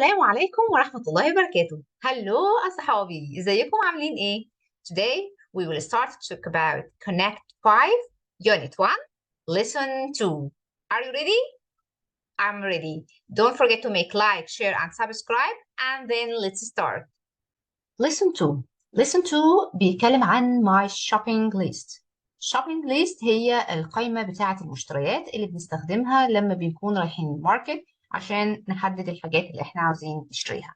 السلام عليكم ورحمة الله وبركاته. Hello أصحابي، ازيكم عاملين ايه؟ Today we will start to talk about Connect5 Unit 1 Lesson 2. Are you ready? I'm ready. Don't forget to make like, share and subscribe and then let's start. Lesson 2. Lesson 2 بيتكلم عن my shopping list. shopping list هي القائمة بتاعة المشتريات اللي بنستخدمها لما بنكون رايحين الماركت عشان نحدد الحاجات اللي احنا عاوزين نشتريها.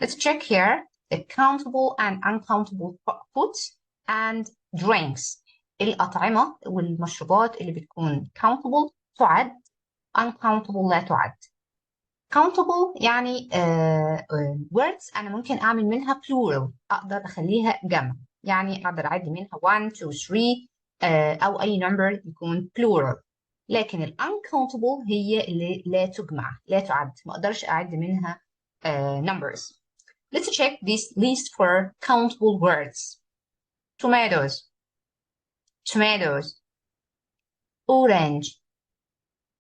Let's check here the countable and uncountable foods and drinks. الأطعمة والمشروبات اللي بتكون countable تعد، uncountable لا تعد. countable يعني words أنا ممكن أعمل منها plural، أقدر أخليها جمع، يعني أقدر أعد منها 1 2 3 أو أي number يكون plural. لكن ال uncountable هي اللي لا تجمع، لا تعد، ما أقدرش أعد منها numbers. Let's check this list for countable words. Tomatoes, tomatoes. Orange,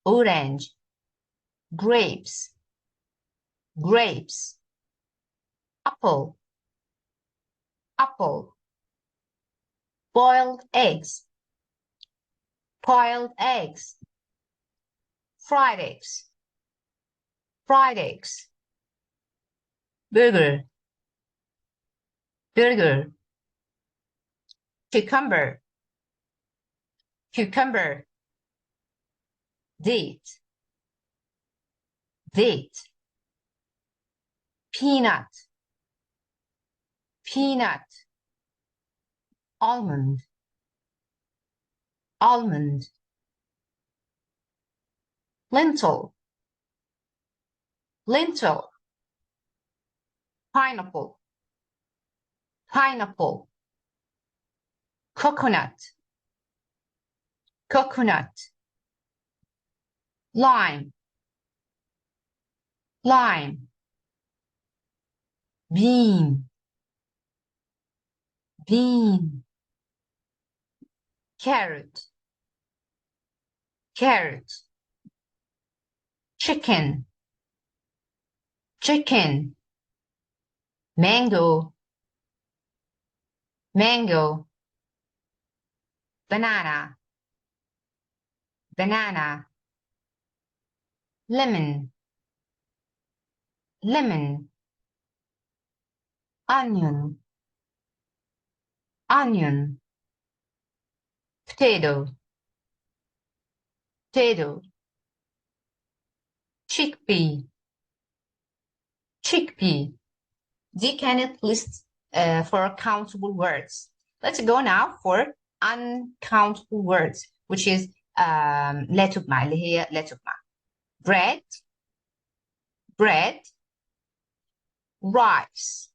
orange. Grapes, grapes. Apple, apple. Boiled eggs, boiled eggs. Fried eggs, fried eggs. Burger, burger. Cucumber, cucumber. Date, date. Peanut, peanut. Almond, almond. Lentil, lentil. Pineapple, pineapple. Coconut, coconut. Lime, lime. Bean, bean. Carrot, carrot. Chicken, chicken. Mango, mango. Banana, banana. Lemon, lemon. Onion, onion. Potato, potato. Chickpea, chickpea. دي كانت list for countable words. Let's go now for uncountable words, which is لا تجمع، اللي هي لا تجمع. Bread, bread. Rice,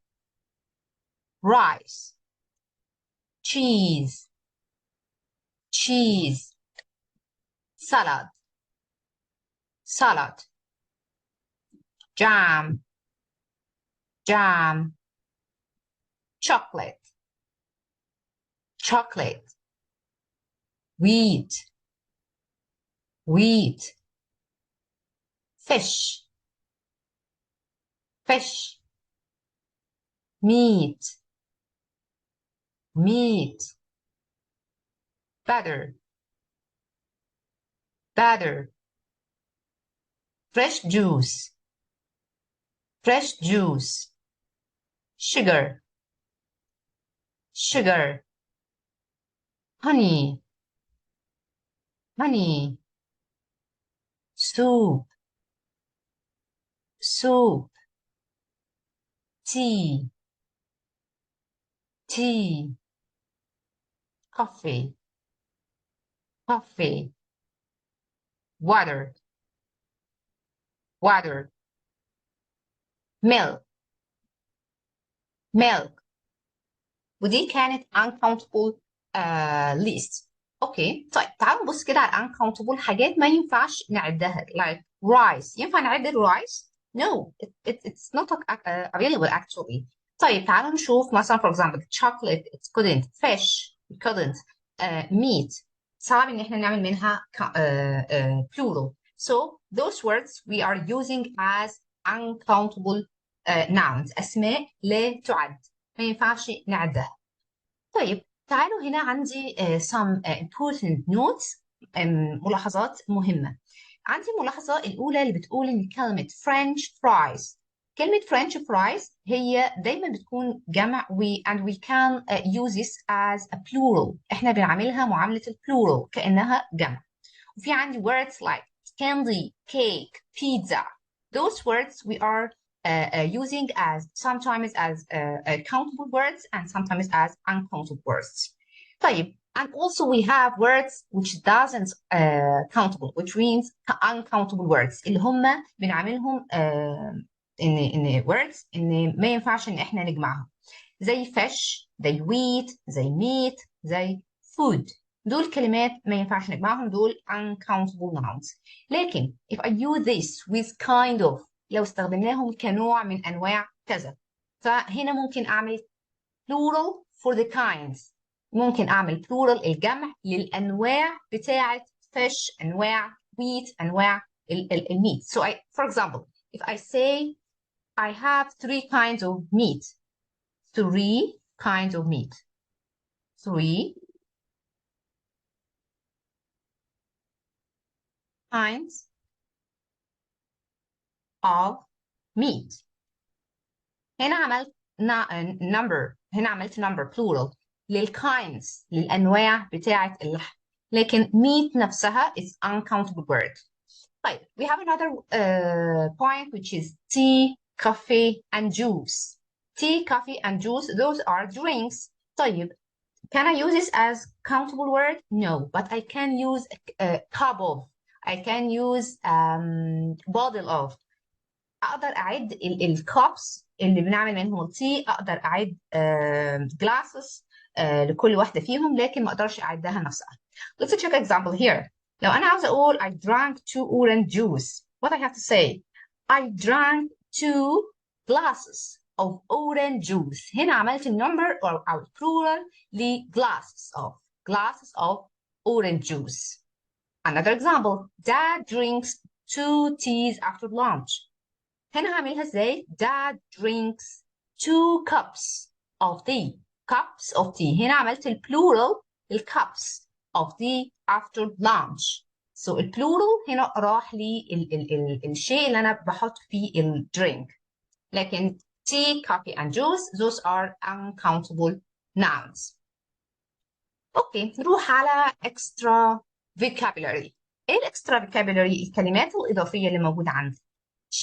rice. Cheese, cheese. Salad, salad. Jam, jam. Chocolate, chocolate. Wheat, wheat. Fish, fish. Meat, meat. Butter, butter. Fresh juice, fresh juice. Sugar, sugar. Honey, honey. Soup, soup. Tea, tea. Coffee, coffee. Water, water. Milk, milk. ودي كانت uncountable list. اوكي، طيب تعالوا نبص كده على uncountable حاجات ما ينفعش نعدها. like rice. ينفع نعد الرايس؟ No, it's not available actually. طيب تعالوا نشوف مثلا for example chocolate it couldn't. Fish it couldn't. Meat صعب ان احنا نعمل منها plural. So those words we are using as uncountable nouns، أسماء لا تعد، ما ينفعش نعدها. طيب تعالوا هنا عندي some important notes، ملاحظات مهمة. عندي الملاحظة الأولى اللي بتقول إن كلمة French fries، كلمة French fries هي دايما بتكون جمع and we can use this as a plural، إحنا بنعملها معاملة البلورال كأنها جمع. وفي عندي words like candy, cake, pizza. Those words we are using as sometimes as countable words and sometimes as uncountable words. طيب, and also we have words which doesn't countable, which means uncountable words اللي هم بنعملهم in words إن ما ينفعش إن إحنا نجمعهم، زي fish، زي wheat، زي meat، زي food. دول كلمات ما ينفعش نجمعهم، دول uncountable nouns. لكن if I use this with kind of، لو استخدمناهم كنوع من أنواع كذا، فهنا ممكن أعمل plural for the kinds، ممكن أعمل plural الجمع للأنواع بتاعة fish، أنواع wheat، أنواع الميت. So for example, if I say I have 3 kinds of meat، 3 kinds of meat، 3 kinds of meat. هنا عملت number، هنا عملت number plural للkinds، للأنواع بتاعة اللحم، لكن meat نفسها is uncountable word. طيب, we have another point which is tea, coffee and juice. Tea, coffee and juice, those are drinks. طيب, can I use this as countable word? No, but I can use a cup of, I can use bottle of. اقدر اعد الكوبس اللي بنعمل منهم التي، اقدر اعد جلاسز لكل واحده فيهم، لكن ما اقدرش اعدها نفسها. Let's check example here. لو انا عاوزه اقول I drank 2 orange juice، what I have to say I drank 2 glasses of orange juice. هنا عملت النمبر او البلورال glasses of orange juice. Another example, Dad drinks 2 teas after lunch. هنا هعملها ازاي؟ Dad drinks 2 cups of tea. Cups of tea. هنا عملت البلورال الcups of tea after lunch. So البلورال هنا راح لي الشيء اللي أنا بحط فيه الدرينك. لكن tea, coffee and juice, those are uncountable nouns. اوكي, نروح على extra vocabulary. ايه الاكسترا vocabulary؟ الكلمات الإضافية اللي موجودة عندي.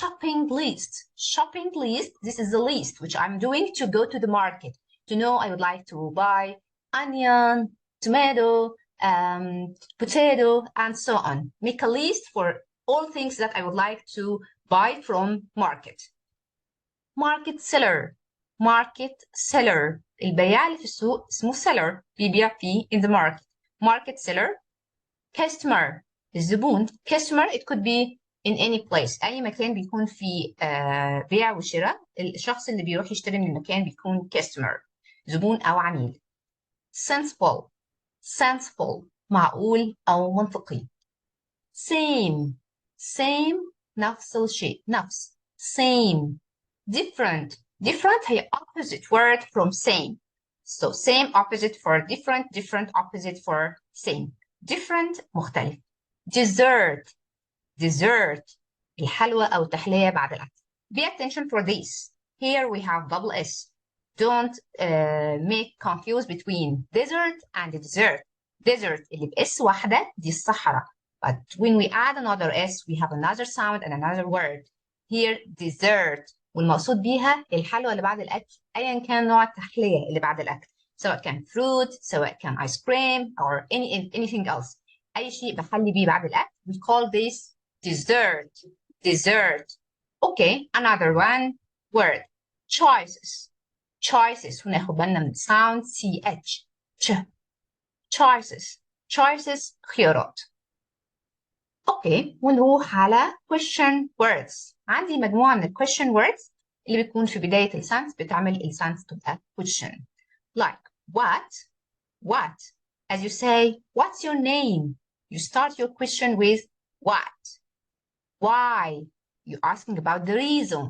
Shopping list. Shopping list, this is the list which I'm doing to go to the market. To know I would like to buy onion, tomato, potato, and so on. Make a list for all things that I would like to buy from market. Market seller. Market seller. البياع اللي في السوق اسمه seller، بيبيع فيه in the market. Market seller. Customer. الزبون. Customer, it could be in any place، أي مكان بيكون فيه بيع وشراء، الشخص اللي بيروح يشتري من المكان بيكون customer، زبون أو عميل. Sensible. Sensible، معقول أو منطقي. Same. Same، نفس الشيء، نفس. Same. Different. Different هي opposite word from same. So same opposite for different، different opposite for same. Different مختلف. Dessert. Dessert، الحلوى أو التحلية بعد الأكل. Be attention for this. Here we have double S. Don't make confuse between dessert and dessert. Dessert اللي بS واحدة دي الصحراء. But when we add another S, we have another sound and another word. Here dessert، والمقصود بيها الحلوى اللي بعد الأكل أيا كان نوع التحلية اللي بعد الأكل، سواء كان fruit، سواء كان ice cream or anything else. أي شيء بحلي بيه بعد الأكل. We call this dessert. Dessert. Okay, another one word. Choices. Choices. وناخد بالنا من sound CH. Choices. Choices خيارات. Okay, ونروح على question words. عندي مجموعة من question words اللي بتكون في بداية السنس بتعمل السنس تبقى question. Like what? What? As you say, what's your name? You start your question with what? Why? You're asking about the reason.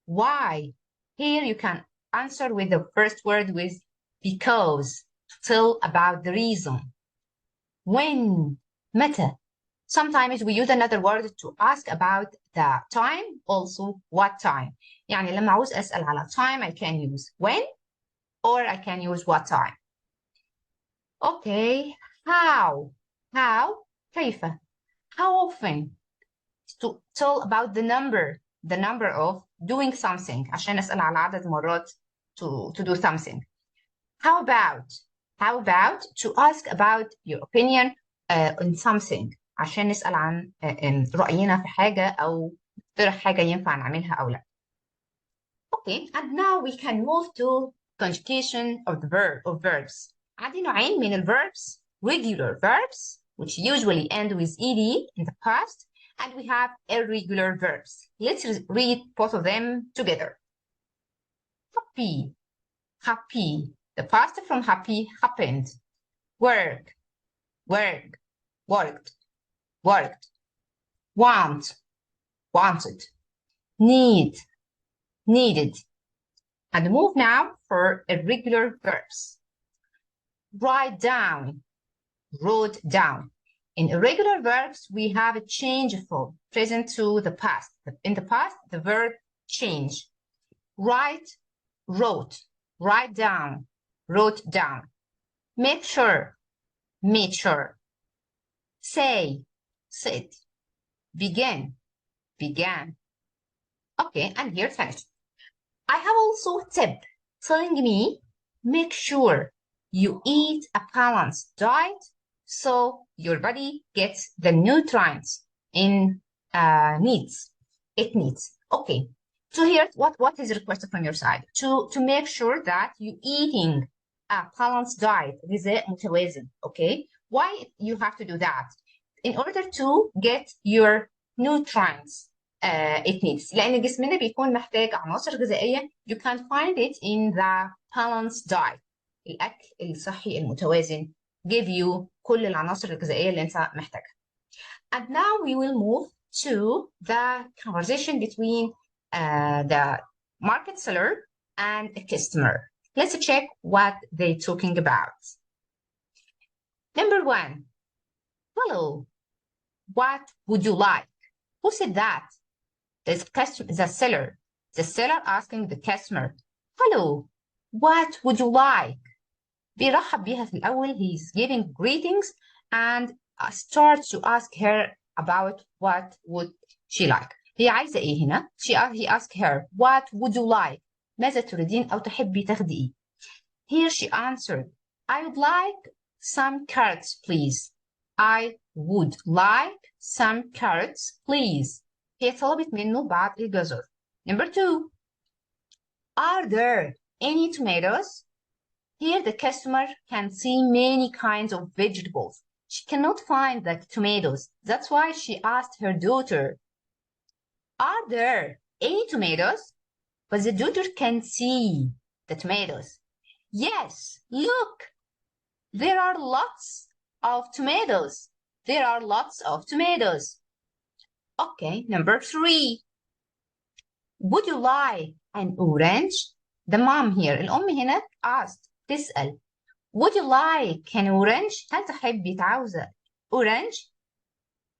Why? Here you can answer with the first word with because, to tell about the reason. When, متى. Sometimes we use another word to ask about the time, also what time. يعني لما عاوز أسأل على time I can use when or I can use what time. Okay, how? How? كيف? How often? To tell about the number of doing something عشان أسأل على عدد مرات to do something. How about to ask about your opinion on something عشان نسأل عن رأينا في حاجة أو نقترح حاجة ينفع نعملها أو لا. Okay, and now we can move to conjugation of verbs. عندي نوعين من verbs. Regular verbs, which usually end with ed in the past, and we have irregular verbs. Let's read both of them together. Happy. The past from happy, happened. Worked. Worked. Wanted. Needed. And move now for irregular verbs. Write down. Wrote down. In irregular verbs, we have a change from present to the past. In the past, the verb change. Write, wrote. Write down, wrote down. Make sure, made sure. Say, said. Begin, began. Okay, and here finished. I have also a tip telling me make sure you eat a balanced diet so your body gets the nutrients it needs. Okay, so here's what is requested from your side to make sure that you eating a balanced diet, غذاء متوازن. Okay, why you have to do that? In order to get your nutrients it needs. لأن جسمنا بيكون محتاج عناصر غذائية you can find it in the balanced diet. الأكل الصحي المتوازن give you كل العناصر الغذائية اللي أنت محتاجها. And now we will move to the conversation between the market seller and a customer. Let's check what they're talking about. Number one, hello, what would you like? Who said that? The seller asking the customer, hello, what would you like? بيرحب بيها في الأول. He's giving greetings and starts to ask her about what would she like. هي عايزة إيه هنا؟ He asked her, what would you like? ماذا تريدين أو تحبي تاخدي إيه؟ Here she answered, I would like some carrots, please. I would like some carrots, please. هي طلبت منه بعض الجزر. Number two, are there any tomatoes? Here the customer can see many kinds of vegetables. She cannot find the tomatoes. That's why she asked her daughter, are there any tomatoes? But the daughter can see the tomatoes. Yes, look, there are lots of tomatoes. There are lots of tomatoes. Okay, number three. Would you like an orange? The mom here, الأم هنا asked, تسأل, would you like an orange? هل تحبي عاوزة orange?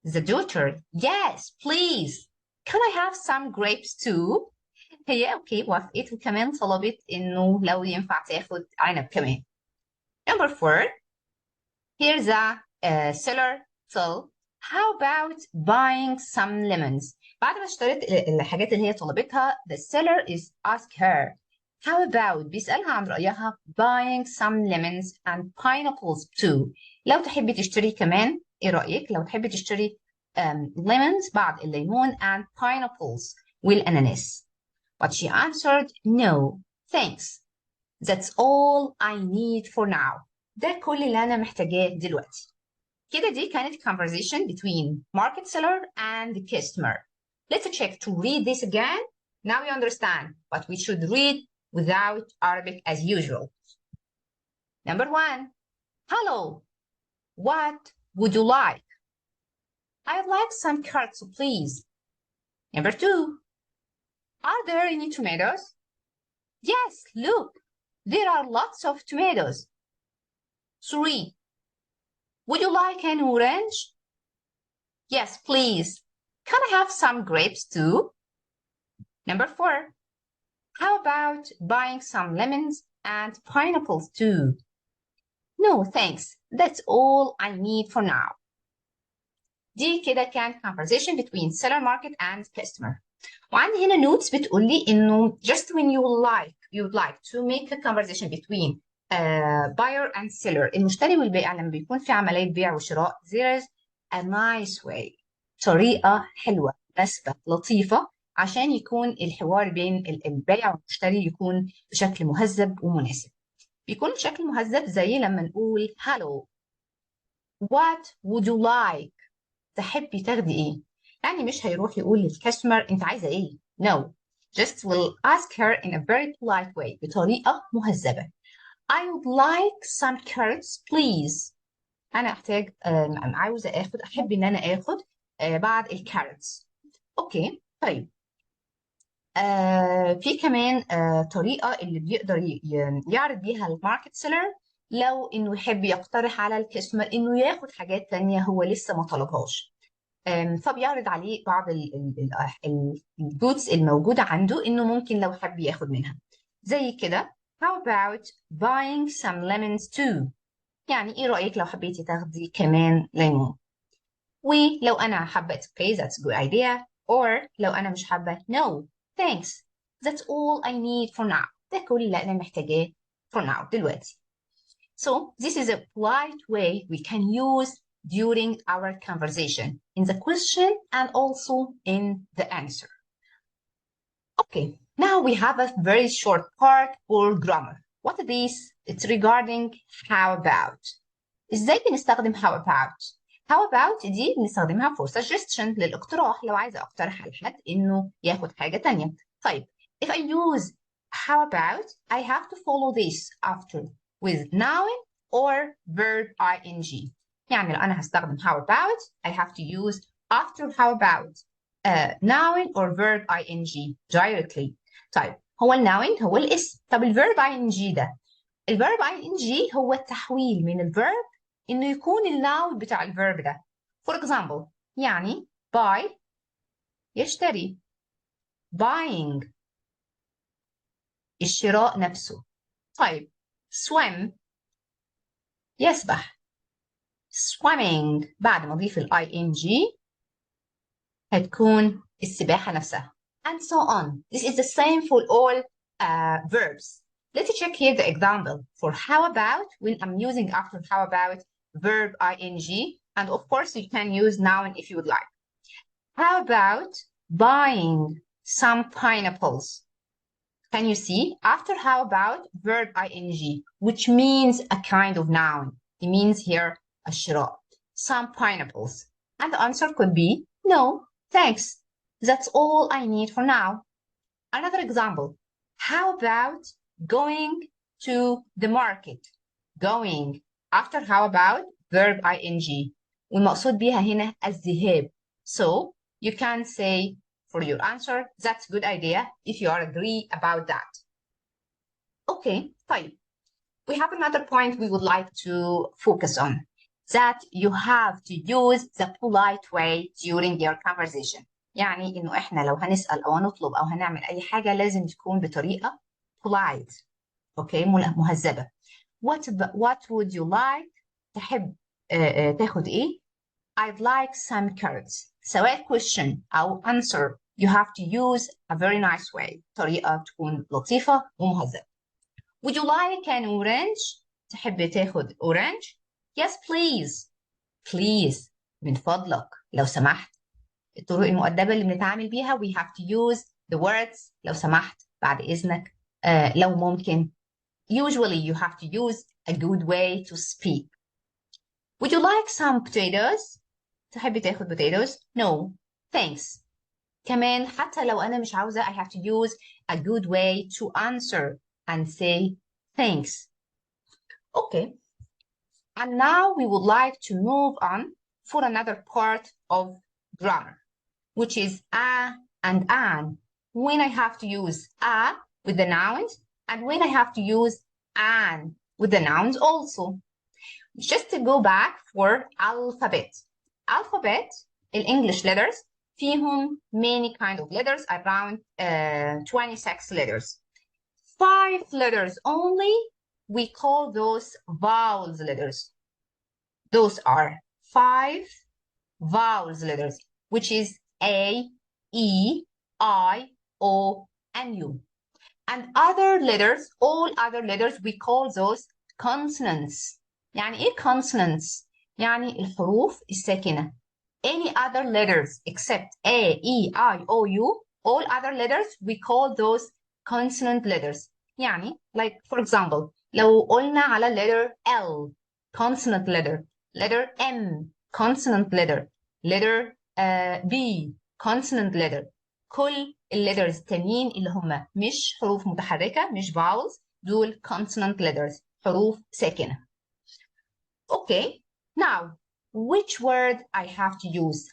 The daughter, yes, please. Can I have some grapes too? هي اوكي وافقت وكمان طلبت انه لو ينفع تاخد عنب كمان. Number four, here's the seller tell, how about buying some lemons? بعد ما اشتريت الحاجات اللي هي طلبتها, the seller is ask her, how about بيسألها عن رأيها buying some lemons and pineapples too. لو تحبي تشتري كمان ايه رأيك لو تحبي تشتري lemons بعض الليمون and pineapples والأناناس. But she answered, no, thanks. That's all I need for now. ده كل اللي أنا محتاجاه دلوقتي. كده دي كانت conversation between market seller and the customer. Let's check to read this again. Now you understand, but we should read without Arabic as usual. Number one, hello, what would you like? I'd like some carrots, please. Number two, Are there any tomatoes? Yes, look, there are lots of tomatoes. 3. Would you like an orange? Yes, please. Can I have some grapes too? Number 4. How about buying some lemons and pineapples too? No, thanks. That's all I need for now. دي كده كان conversation between seller market and customer. وعندي هنا notes بتقول لي إنه just when you would like to make a conversation between buyer and seller المشتري والبائع لما بيكون في عملية بيع وشراء there is a nice way طريقة حلوة مناسبة لطيفة عشان يكون الحوار بين البائع والمشتري يكون بشكل مهذب ومناسب. بيكون بشكل مهذب زي لما نقول hello, what would you like؟ تحبي تاخدي ايه؟ يعني مش هيروح يقول للكاستمر انت عايزه ايه؟ No, just will ask her in a very polite way بطريقه مهذبه. I would like some carrots please. انا احتاج عاوزه احب ان انا اخد بعض الكارتس. اوكي طيب في كمان طريقه اللي بيقدر يعرض بيها الماركت سيلر لو انه يحب يقترح على الكاستمر انه ياخد حاجات تانية هو لسه ما طلبهاش. فبيعرض عليه بعض الجودز الموجودة عنده إنه ممكن لو حب ياخد منها زي كده. How about buying some lemons too؟ يعني إيه رأيك لو حبيتي تاخدي كمان ليمون؟ ولو أنا حابة okay that's a good idea or لو أنا مش حابة no thanks that's all I need for now. ده كل اللي أنا محتاجاه for now دلوقتي. So this is a polite way we can use during our conversation in the question and also in the answer. Okay, now we have a very short part for grammar. What is this? It's regarding how about. ازاي بنستخدم how about؟ How about دي بنستخدمها for suggestion للاقتراح لو عايزة اقترح على حد انه ياخد حاجة تانية. طيب if I use how about I have to follow this after with noun or verb ing. يعني لو أنا هستخدم how about I have to use after how about noun or verb ing directly. طيب هو الnoun هو الاسم. طب الverb ing ده الverb ing هو التحويل من الverb إنه يكون الnoun بتاع الverb ده. For example يعني buy يشتري buying الشراء نفسه. طيب swim يسبح swimming بعد ما أضيف ال ing هتكون السباحة نفسها and so on. This is the same for all verbs. Let's check here the example for how about when I'm using after how about verb ing and of course you can use noun if you would like. How about buying some pineapples? Can you see after how about verb ing which means a kind of noun. It means here الشراء some pineapples and the answer could be no thanks that's all I need for now. Another example how about going to the market. Going after how about verb ing والمقصود بيها هنا الذهاب. So you can say for your answer that's a good idea if you are agree about that. Okay طيب we have another point we would like to focus on that you have to use the polite way during your conversation. يعني إنه إحنا لو هنسأل أو هنطلب أو هنعمل أي حاجة لازم تكون بطريقة polite. أوكي مهذبة. What would you like؟ تحب تاخد إيه؟ I'd like some carrots. سواء question أو answer you have to use a very nice way. طريقة تكون لطيفة ومهذبة. Would you like an orange؟ تحب تاخد orange؟ Yes please. Please من فضلك لو سمحت. الطرق المؤدبة اللي بنتعامل بيها we have to use the words لو سمحت بعد إذنك لو ممكن. Usually you have to use a good way to speak. Would you like some potatoes؟ تحب تاخد potatoes؟ No thanks. كمان حتى لو أنا مش عاوزة I have to use a good way to answer and say thanks. Okay. And now we would like to move on for another part of grammar, which is a and an. when I have to use a with the nouns and when I have to use an with the nouns also. Just to go back for alphabet. Alphabet, English letters, فيهم many kind of letters, around 26 letters. 5 letters only, we call those vowels letters. Those are 5 vowels letters, which is A, E, I, O, and U. And other letters, all other letters, we call those consonants. يعني إيه consonants؟ يعني الحروف الساكنة. Any other letters except A, E, I, O, U, all other letters, we call those consonant letters. يعني, like for example, لو قلنا على letter L, consonant letter, letter M, consonant letter, letter B, consonant letter. كل الليترز التانيين اللي هم مش حروف متحركة، مش vowels، دول consonant letters، حروف ساكنة. Okay, now which word I have to use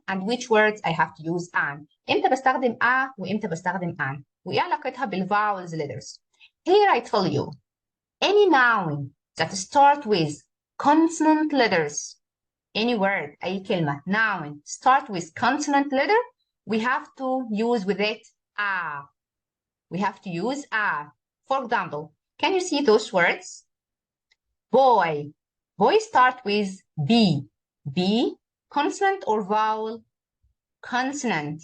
and which words I have to use an. امتى بستخدم وامتى بستخدم an؟ وايه علاقتها بالvowels letters؟ Here I tell you, any noun that start with consonant letters, any word, أي كلمة, noun start with consonant letter, we have to use with it a. We have to use a. For example, can you see those words? Boy. Boy start with B. B, consonant or vowel? Consonant.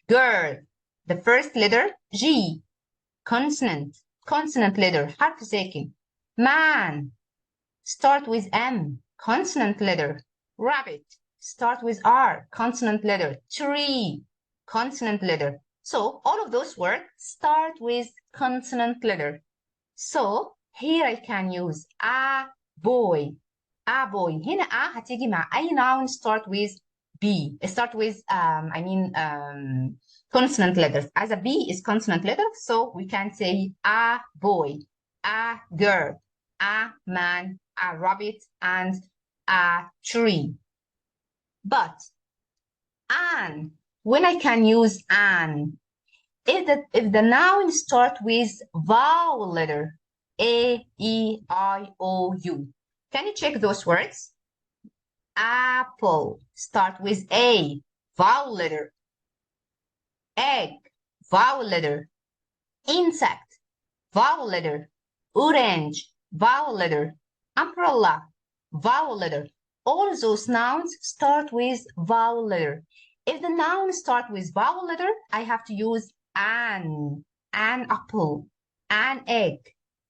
Girl. The first letter G. Consonant. Consonant letter. حرف ساكن. Man. Start with M. Consonant letter. Rabbit. Start with R. Consonant letter. Tree. Consonant letter. So all of those words start with consonant letter. So here I can use a boy. A boy. هنا a هتيجي مع أي noun start with B. Start with consonant letters. As a B is consonant letter, so we can say a boy, a girl, a man, a rabbit, and a tree. But an, when I can use an, if the noun start with vowel letter A, E, I, O, U. Can you check those words? Apple, start with A, vowel letter. Egg, vowel letter. Insect, vowel letter. Orange, vowel letter. Umbrella, vowel letter. All those nouns start with vowel letter. If the noun start with vowel letter, I have to use an apple, an egg,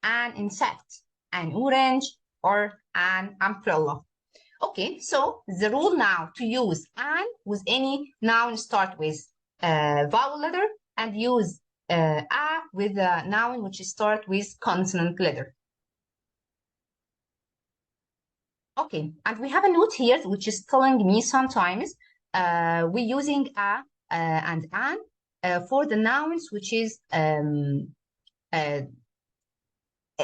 an insect, an orange, or an umbrella. Okay, so the rule now to use an with any noun start with vowel letter and use a with a noun which start with consonant letter. Okay, and we have a note here which is telling me sometimes we're using a and an for the nouns which is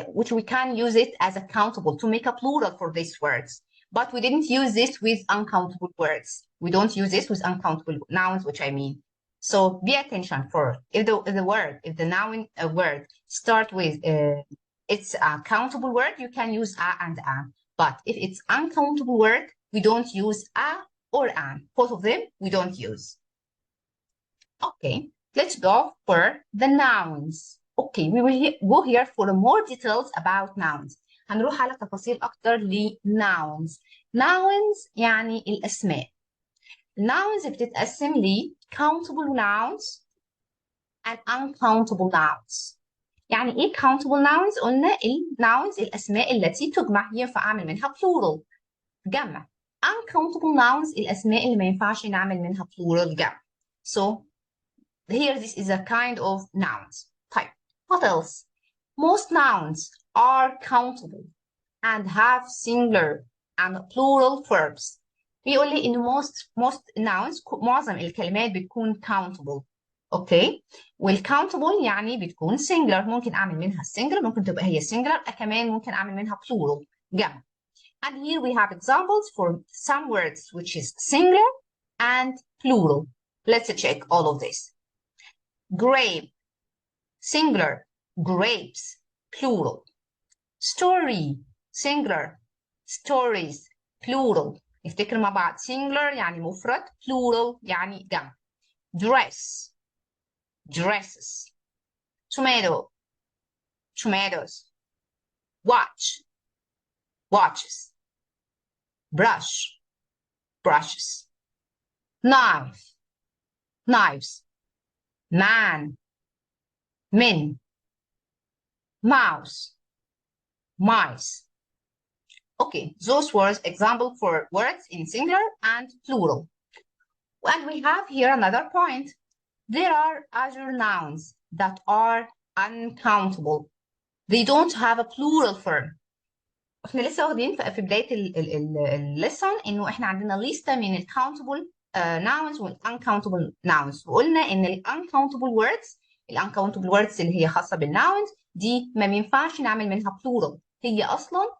which we can use it as a countable to make a plural for these words. But we didn't use this with uncountable words. We don't use this with uncountable nouns, which I mean. So be attention for if the noun word start with it's a countable word, you can use a and an. But if it's uncountable word, we don't use a or an. Both of them we don't use. Okay, let's go for the nouns. Okay, we will go here for more details about nouns. هنروح على تفاصيل أكتر ل nouns. Nouns يعني الأسماء. Nouns بتتقسم ل countable nouns and uncountable nouns. يعني إيه countable nouns؟ قلنا nouns الأسماء التي تجمع ينفع أعمل منها plural جمع. Uncountable nouns الأسماء اللي ما ينفعش نعمل منها plural جمع. So here this is a kind of nouns. طيب, what else? Most nouns are countable and have singular and plural verbs. بيقول لي إن most nouns معظم الكلمات بتكون countable. اوكي والcountable يعني بتكون singular ممكن أعمل منها singular ممكن تبقى هي singular كمان ممكن أعمل منها plural جمع. And here we have examples for some words which is singular and plural. Let's check all of this. grape singular, grapes plural. story singular, stories plural. نفتكر مع بعض singular يعني مفرد، plural يعني جمع. dress dresses. tomato tomatoes. watch watches. brush brushes. knife knives. man men. mouse mice. Okay, those words example for words in singular and plural. And we have here another point. There are other nouns that are uncountable. They don't have a plural form. احنا لسه واخدين في بداية الليسون انه احنا عندنا لستة من الcountable nouns والuncountable nouns، وقلنا ان الuncountable words اللي هي خاصة بالnouns دي ما ينفعش نعمل منها plural. هي اصلا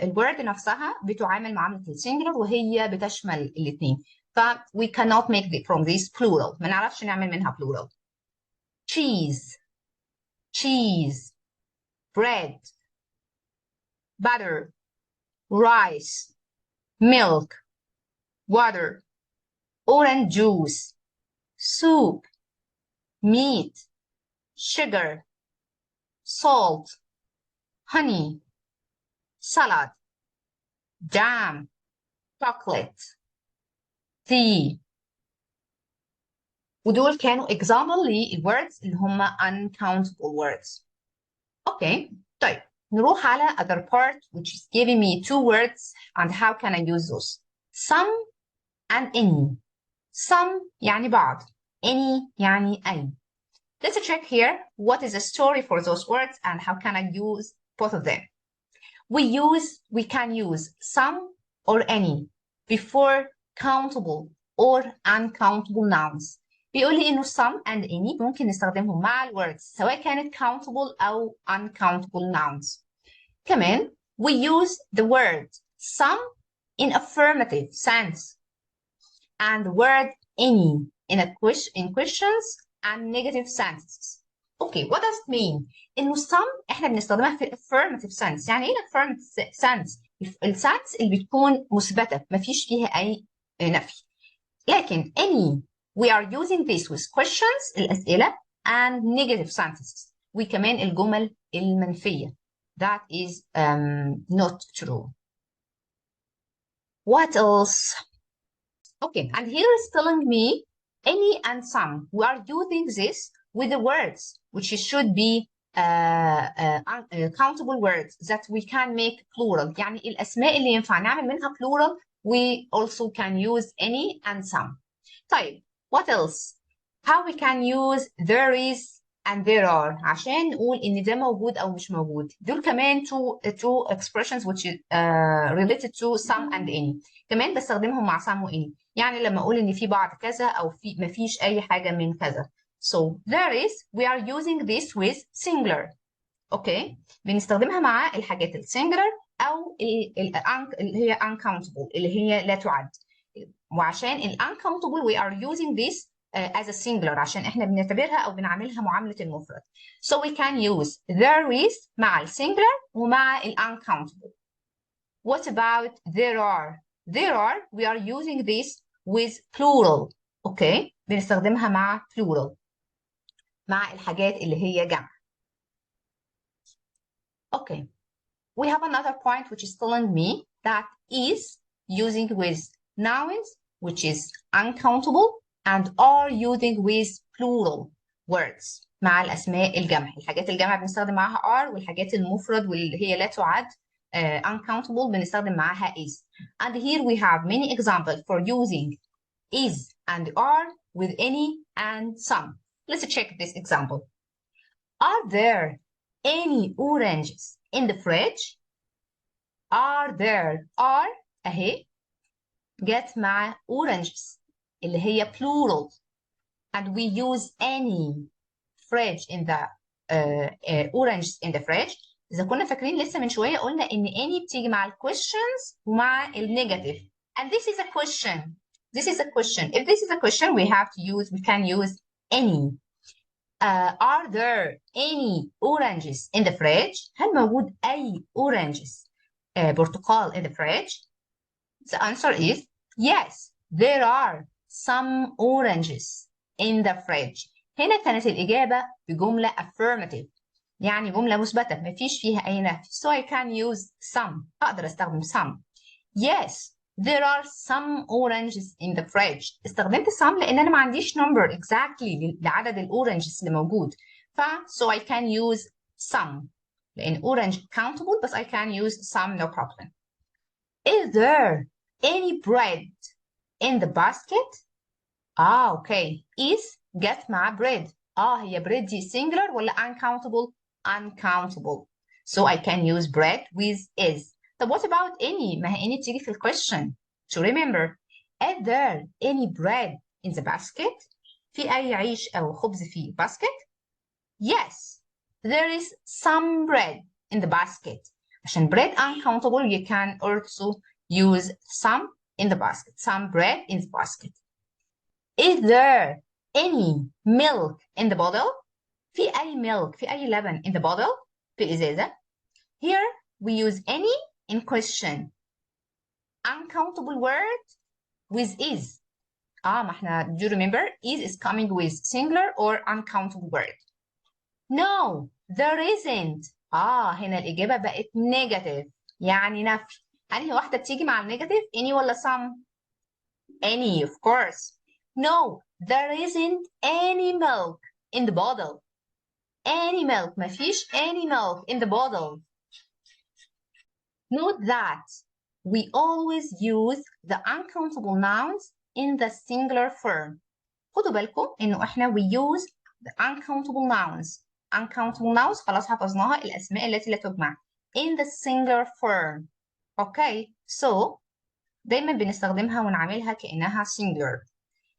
الورد نفسها بتعامل معاملة السنجلر وهي بتشمل الاثنين، ف we cannot make from this plural. ما نعرفش نعمل منها plural. cheese bread butter rice milk water orange juice soup meat sugar salt honey salad jam chocolate tea. ودول كانوا example للwords اللي هم uncountable words. Okay, طيب نروح على other part which is giving me two words and how can I use those. some and any. some يعني بعض, any يعني أي. Let's check here what is the story for those words and how can I use both of them. We can use some or any before countable or uncountable nouns. بيقول لي إنه some and any ممكن نستخدمهم مع الwords سواء كانت countable أو uncountable nouns. كمان we use the word some in affirmative sense and the word any in questions and negative sentences. Okay, what does it mean? إنه some إحنا بنستخدمها في affirmative sense. يعني إيه affirmative sense؟ السنس اللي بتكون مثبتة ما فيش فيها أي نفي. لكن any we are using this with questions الأسئلة and negative sentences وكمان الجمل المنفية. That is not true. What else? Okay, and here is telling me any and some. We are using this with the words which should be countable words that we can make plural. يعني الأسماء اللي ينفع نعمل منها plural we also can use any and some. طيب what else? How we can use there is and there are عشان نقول إن ده موجود أو مش موجود. دول كمان two expressions which is related to some and any. كمان بستخدمهم مع some و any. يعني لما أقول إن في بعض كذا أو في ما فيش أي حاجة من كذا. So there is we are using this with singular. Okay. بنستخدمها مع الحاجات السنجلر أو اللي هي uncountable اللي هي لا تعد. وعشان uncountable we are using this as a singular عشان احنا بنعتبرها او بنعملها معاملة المفرد. So we can use there is مع singular ومع uncountable. What about there are? There are we are using this with plural. Okay. بنستخدمها مع plural مع الحاجات اللي هي جمع. Okay. We have another point which is telling me that is using with nouns which is uncountable and are using with plural words مع الأسماء الجمع. الحاجات الجمع بنستخدم معاها are والحاجات المفرد واللي هي لا تعد uncountable بنستخدم معاها is. And here we have many examples for using is and are with any and some. Let's check this example. Are there any oranges in the fridge? Are there are أهي جت مع oranges اللي هي plural and we use any fridge in the oranges in the fridge. إذا كنا فاكرين لسه من شوية قلنا إن any بتيجي مع ال questions ومع ال negative and this is a question. This is a question. If this is a question we can use any. Are there any oranges in the fridge? هل موجود أي oranges برتقال in the fridge? The answer is yes, there are some oranges in the fridge. هنا كانت الإجابة بجملة affirmative، يعني جملة مثبتة ما فيش فيها أي نفي. So I can use some. أقدر أستخدم some. Yes, there are some oranges in the fridge. استخدمت some لأن أنا ما عنديش number exactly لعدد الأورنجز اللي موجود. So I can use some. لأن orange countable but I can use some no problem. Is there any bread in the basket? Okay. Is جت مع bread. هي bread دي singular ولا uncountable? Uncountable. So I can use bread with is. طب what about any؟ ما هي any تيجي في question. To remember, is there any bread in the basket? في أي عيش أو خبز في basket? Yes, there is some bread in the basket. عشان bread uncountable, you can also use some in the basket. Some bread in the basket. Is there any milk in the bottle? في أي milk, في أي لبن in the bottle, في الإزازة. Here we use any in question. Uncountable word with is. ما احنا, do you remember? Is coming with singular or uncountable word. No, there isn't. هنا الإجابة بقت negative. يعني نفي. أنهي واحدة بتيجي مع النيجاتيف؟ any ولا some? Any, of course. No, there isn't any milk in the bottle. Any milk. مفيش any milk in the bottle. Note that we always use the uncountable nouns in the singular form. خدوا بالكم إنه إحنا we use the uncountable nouns. Uncountable nouns خلاص حفظناها الأسماء التي لا تجمع. In the singular form. Okay, so دايما بنستخدمها ونعملها كأنها singular.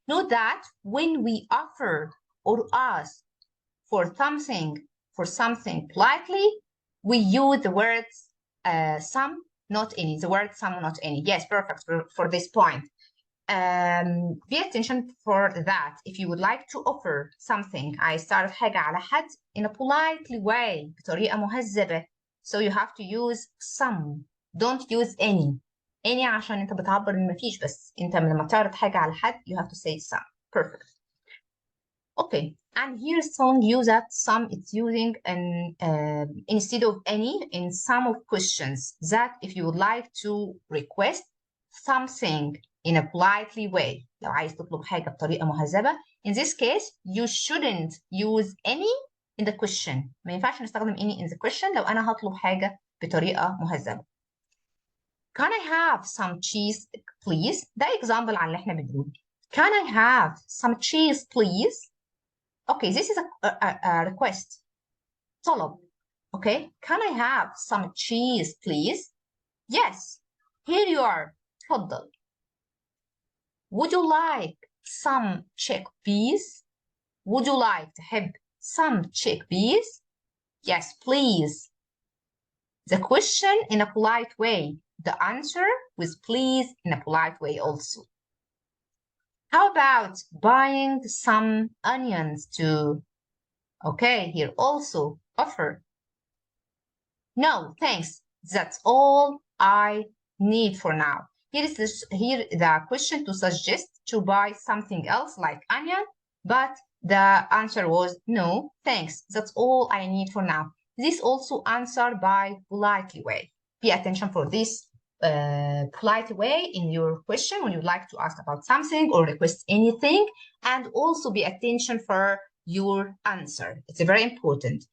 Note that when we offer or ask for something politely, we use the words some, not any. The word some, not any. Yes, perfect for this point. Pay attention for that. If you would like to offer something, start حاجة على حد in a politely way, بطريقة مهذبة. So you have to use some. Don't use any. Any عشان انت بتعبر ان مفيش, بس انت لما تعرض حاجة على حد you have to say some. Perfect. Okay, and here is telling you that some is using an instead of any in some of questions, that if you would like to request something in a politely way, لو عايز تطلب حاجة بطريقة مهذبة, in this case you shouldn't use any in the question. ما ينفعش نستخدم any in the question لو أنا هطلب حاجة بطريقة مهذبة. Can I have some cheese please? ده example عن اللي احنا بنقوله. Can I have some cheese please? Okay, this is a request. طلب. Okay, can I have some cheese please? Yes, here you are. تفضل. Would you like some chickpeas? Would you like تحب some chickpeas? Yes, please. The question in a polite way. The answer with please in a polite way also. How about buying some onions too? Okay, here also offer. No, thanks. That's all I need for now. Here the question to suggest to buy something else like onion, but the answer was no, thanks. That's all I need for now. This also answered by politely way. Pay attention for this polite way in your question when you like to ask about something or request anything, and also pay attention for your answer. It's very important.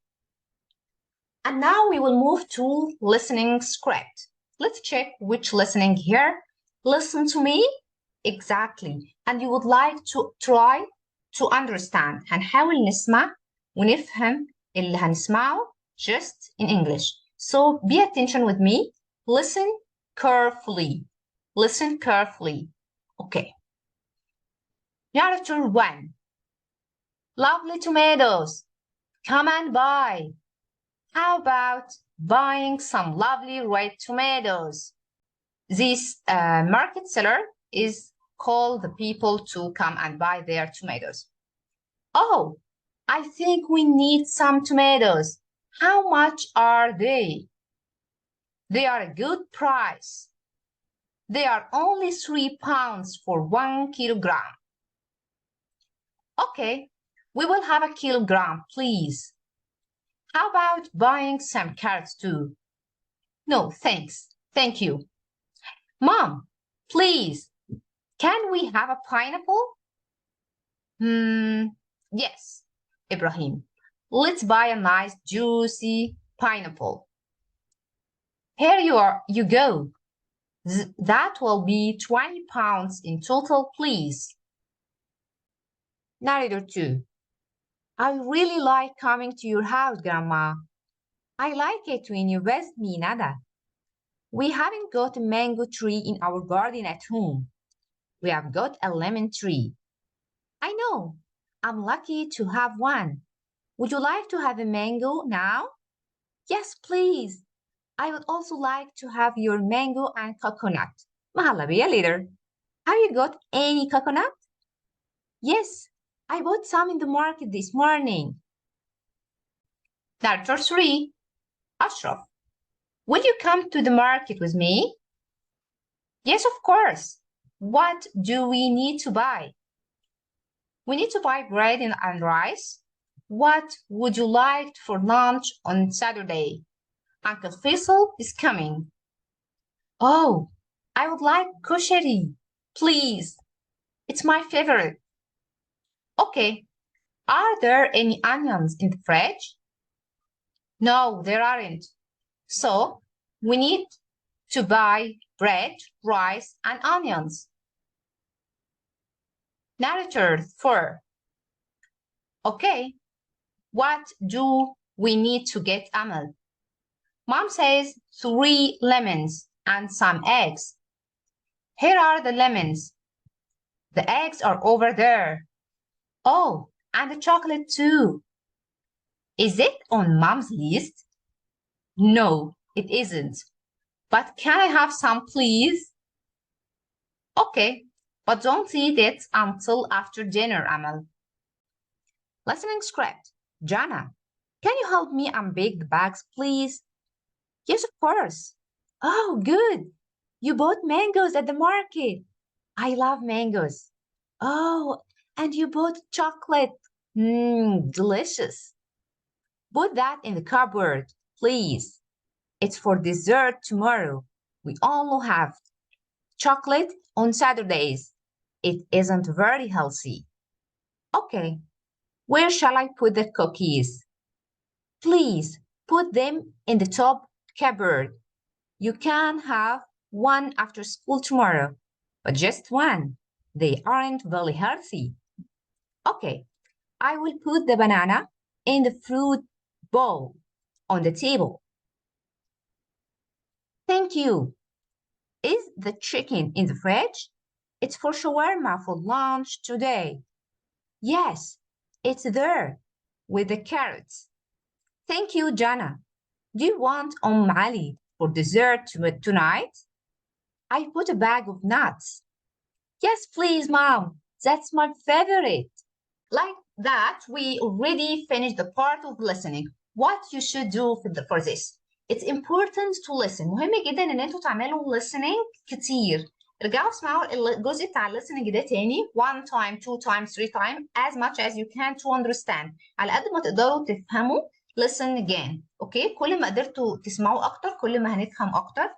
And now we will move to listening script. Let's check which listening here. Listen to me. Exactly. And you would like to try to understand. هنحاول نسمع ونفهم اللي هنسمعه just in English. So be attention with me. Listen carefully. Listen carefully. Okay. Narrator 1. Lovely tomatoes. Come and buy. How about buying some lovely red tomatoes? This market seller is called the people to come and buy their tomatoes. Oh, I think we need some tomatoes. How much are they? They are a good price. They are only 3 pounds for 1 kilogram. Okay, we will have a kilogram, please. How about buying some carrots too? No, thanks. Thank you. Mom, please, can we have a pineapple? Yes, Ibrahim. Let's buy a nice juicy pineapple. Here you go. That will be 20 pounds in total, please. Narrator 2. I really like coming to your house, Grandma. I like it when you visit me, Nada. We haven't got a mango tree in our garden at home. We have got a lemon tree. I know. I'm lucky to have one. Would you like to have a mango now? Yes, please. I would also like to have your mango and coconut. Mahalabiya later. Have you got any coconut? Yes, I bought some in the market this morning. Narrator 3. Ashraf. Will you come to the market with me? Yes, of course. What do we need to buy? We need to buy bread and rice. What would you like for lunch on Saturday? Uncle Faisal is coming. Oh, I would like kosheri, please. It's my favorite. Okay. Are there any onions in the fridge? No, there aren't. So, we need to buy bread, rice, and onions. Narrator 4. Okay, what do we need to get, Amal? Mom says 3 lemons and some eggs. Here are the lemons. The eggs are over there. Oh, and the chocolate too. Is it on Mom's list? No, it isn't. But can I have some, please? Okay, but don't eat it until after dinner, Amal. Listening script. Jana, can you help me unbag the bags, please? Yes, of course. Oh, good. You bought mangoes at the market. I love mangoes. Oh, and you bought chocolate. Delicious. Put that in the cupboard, please. It's for dessert tomorrow. We all have chocolate on Saturdays. It isn't very healthy. Okay, where shall I put the cookies? Please put them in the top cupboard. You can have one after school tomorrow, but just one. They aren't very healthy. Okay, I will put the banana in the fruit bowl on the table. Thank you. Is the chicken in the fridge? It's for shawarma for lunch today. Yes, it's there with the carrots. Thank you, Jana. Do you want Ali for dessert tonight? I put a bag of nuts. Yes, please, Mom. That's my favorite. Like that, we already finished the part of listening. What you should do for this. It's important to listen. مهم جدا ان انتوا تعملوا listening كتير. ارجعوا اسمعوا الجزء بتاع listening ده تاني 1 time, 2 times, 3 times as much as you can to understand. على قد ما تقدروا تفهموا listen again. اوكي كل ما قدرتوا تسمعوا اكتر كل ما هنفهم اكتر.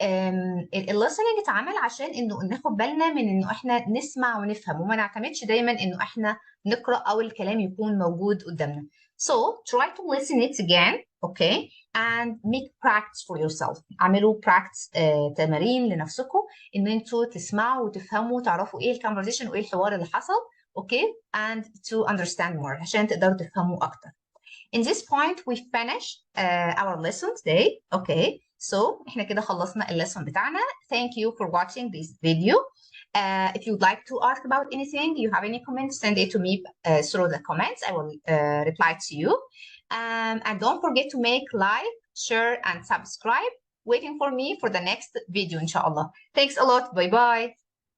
الليسننج اتعمل عشان انه ناخد بالنا من انه احنا نسمع ونفهم وما نعتمدش دايما انه احنا نقرا او الكلام يكون موجود قدامنا. So try to listen it again, okay, and make practice for yourself. اعملوا practice تمارين لنفسكم ان انتوا تسمعوا وتفهموا وتعرفوا ايه الكونفرزيشن وايه الحوار اللي حصل, okay, and to understand more عشان تقدروا تفهموا اكتر. In this point we finish our lesson today, okay. So احنا كده خلصنا الليسون بتاعنا. Thank you for watching this video. If you'd like to ask about anything, you have any comments, send it to me through the comments. I will reply to you. And don't forget to make like, share, and subscribe. Waiting for me for the next video, inshallah. Thanks a lot. Bye-bye.